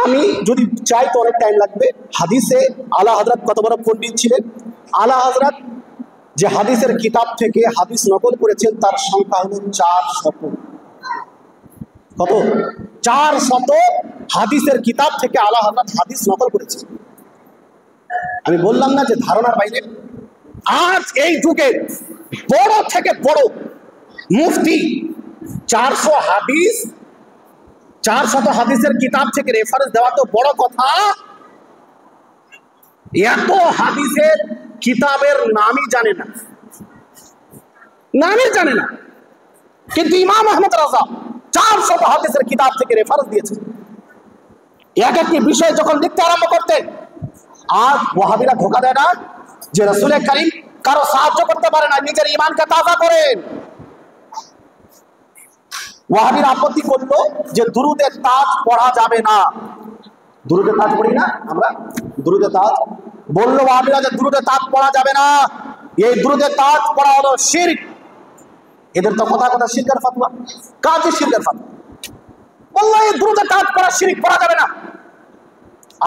আমি যদি চাই তো অনেক টাইম লাগবে। হাদিসে আলা হযরত কত বড় পণ্ডিত ছিলেন। আলা হযরত যে হাদিসের কিতাব থেকে হাদিস নকল করেছেন তার সংখ্যা হলো 400। কত? 400 হাদিসের কিতাব থেকে আলা হযরত হাদিস নকল করেছেন। আমি বললাম না যে ধারণার বাইরে। আজ এই যুগে বড় থেকে বড় মুফতি 400 হাদিসের কিতাব থেকে রেফারেন্স দেওয়া তো বড় কথা। এত হাদিসের কিতাবের নামই জানে না, কিন্তু ইমাম আহমদ রাজা 400 হাদিসের কিতাব থেকে রেফারেন্স দিয়েছেন। এক একটি বিষয় যখন লিখতে আরম্ভ করতেন, আজ ওয়াহাবিরা ধোঁকা দেয় না যে রাসূল করিম কারো সাহায্য করতে পারে না, নিজের ঈমানকে তাজা করেন। ওয়াহাবিরা আপত্তি করলো যে দুরুদের তাজ পড়া যাবে না। দুরুদের তাজ পড়ি না আমরা, দুরুদের তাজ বললো ওয়াহাবিরা যে দুরুদের তাজ পড়া যাবে না, এই দুরুদের তাজ পড়া হলো শিরক। এদের তো কথা শিরকের ফতোয়া, কাজে শিরকের ফতোয়া। বললো এই দুরুদের তাজ পড়া শিরক, পড়া যাবে না।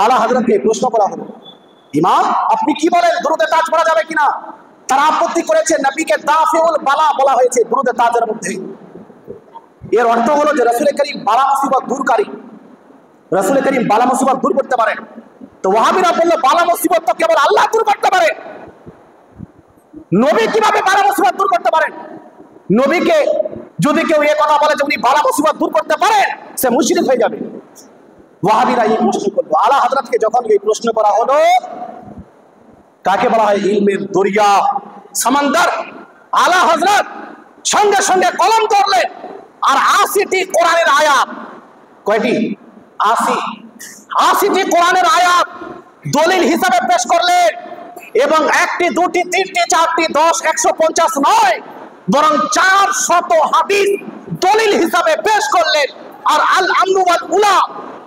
আলা হযরতকে প্রশ্ন করা হলো, ইমাম আপনি কি বলেন দুরুদের তাজ পড়া যাবে কিনা? তারা আপত্তি করেছে নবীকে দাফিউল বালা বলা হয়েছে দুরুদের তাজের মধ্যে। এর অর্থ হলো যে রাসূল করিম বালা মুসিবত দূরকারী, রাসূল করিম বালা মুসিবত দূর করতে পারে। তো ওয়াহাবিরা বলল বালা মুসিবত তো কেবল আল্লাহ দূর করতে পারে, নবী কিভাবে বালা মুসিবত দূর করতে পারেন? নবীকে যদি কেউ এই কথা বলে যে উনি বালা মুসিবত দূর করতে পারেন, সে মুশরিক হয়ে যাবে। ওয়াহাবিরা এই প্রশ্ন করলো। আলা হযরতকে যখন এই প্রশ্ন করা হলো, কাকে বলা হয় ইলমের দরিয়া, সমুদ্র। আলা হযরত সঙ্গে সঙ্গে কলম ধরলেন আর 80টি কোরআনের আয়াত, কয়টি? 80টি কোরআনের আয়াত দলিল হিসাবে পেশ করলেন। এবং 1টি 2টি 3টি 4টি 10 150 নয়, বরং 400 হাদিস দলিল হিসাবে পেশ করলেন। আর আল আমরু ওয়াল উলা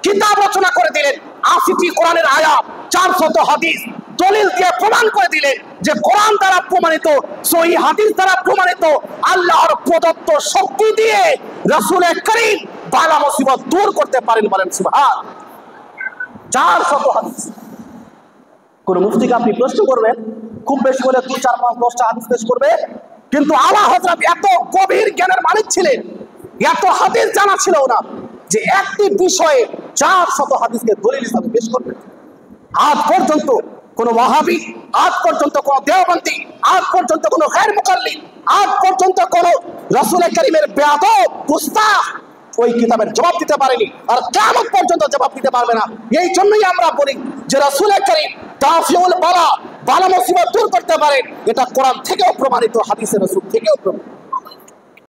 কিতাব রচনা করে দিলেন। 80টি কোরআনের আয়াত 400 হাদিস দলিল দিয়ে প্রমাণ করে দিলেন যে কোরআন দ্বারা প্রমাণিত, সহিহ হাদিস দ্বারা প্রমাণিত, আল্লাহর প্রদত্ত শক্তি দিয়ে রাসূল করিম বালা মুসিবত দূর করতে পারেন। বলেন সুবহান। 400 হাদিস। কোন মুফতিকে আপনি প্রশ্ন করবেন, খুব বেশি হলে 2 4 5 10টা হাদিস পেশ করবে, কিন্তু আলা হযরত এত গভীর জ্ঞানের মালিক ছিলেন, এত হাদিস জানা ছিল না যে একটি বিষয়ে 400 হাদিসকে দলিল হিসাবে পেশ করবেন। আজ পর্যন্ত কোন ওয়াহাবি, আজ পর্যন্ত কোন দেওবন্দি, আজ পর্যন্ত কোন গায়র মুকাল্লিদ, আজ পর্যন্ত কোন রাসূল করিমের বেয়াদব গুস্তাখ ওই কিতাবের জবাব দিতে পারেনি, আর কিয়ামত পর্যন্ত জবাব দিতে পারবে না। এই জন্যই আমরা বলি যে রাসূল করিম দাফিউল বালা, বালা মুসিবত দূর করতে পারেন। এটা কোরআন থেকেও প্রমাণিত, হাদিসে রাসূল থেকেও প্রমাণিত।